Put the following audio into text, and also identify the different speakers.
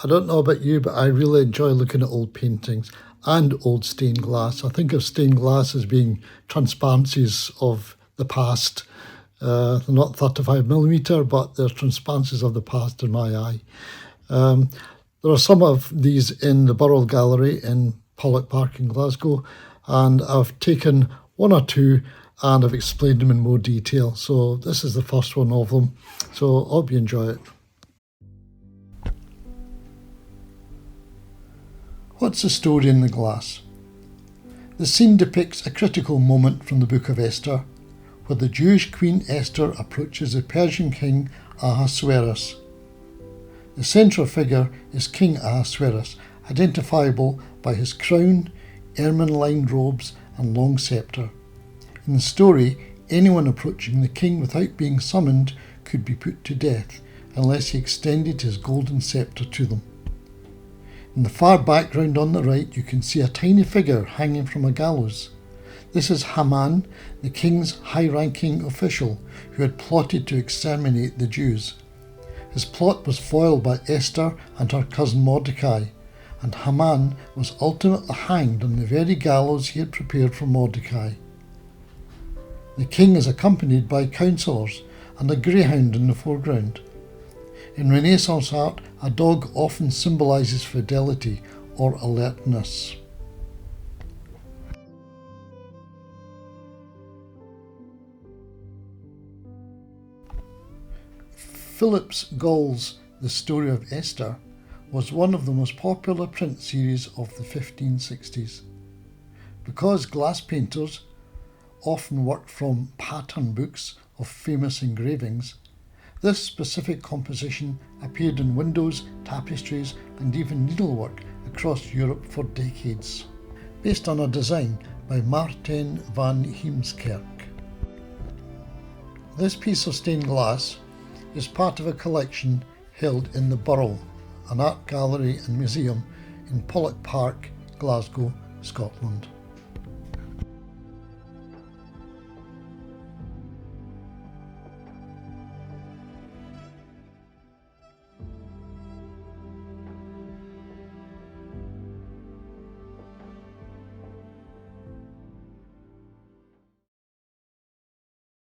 Speaker 1: I don't know about you, but I really enjoy looking at old paintings and old stained glass. I think of stained glass as being transparencies of the past. They're not 35mm, but they're transparencies of the past in my eye. There are some of these in the Burrell Gallery in Pollok Park in Glasgow, and I've taken one or two and I've explained them in more detail. So this is the first one of them. So I hope you enjoy it. What's the story in the glass? The scene depicts a critical moment from the Book of Esther, where the Jewish Queen Esther approaches the Persian King Ahasuerus. The central figure is King Ahasuerus, identifiable by his crown, ermine-lined robes and long sceptre. In the story, anyone approaching the king without being summoned could be put to death unless he extended his golden sceptre to them. In the far background on the right, you can see a tiny figure hanging from a gallows. This is Haman, the king's high-ranking official who had plotted to exterminate the Jews. His plot was foiled by Esther and her cousin Mordecai, and Haman was ultimately hanged on the very gallows he had prepared for Mordecai. The king is accompanied by councillors and a greyhound in the foreground. In Renaissance art, a dog often symbolises fidelity or alertness. Philip Gall's The Story of Esther was one of the most popular print series of the 1560s. Because glass painters often worked from pattern books of famous engravings, this specific composition appeared in windows, tapestries and even needlework across Europe for decades, based on a design by Martin van Heemskerk. This piece of stained glass is part of a collection held in the Burrell, an art gallery and museum in Pollok Park, Glasgow, Scotland.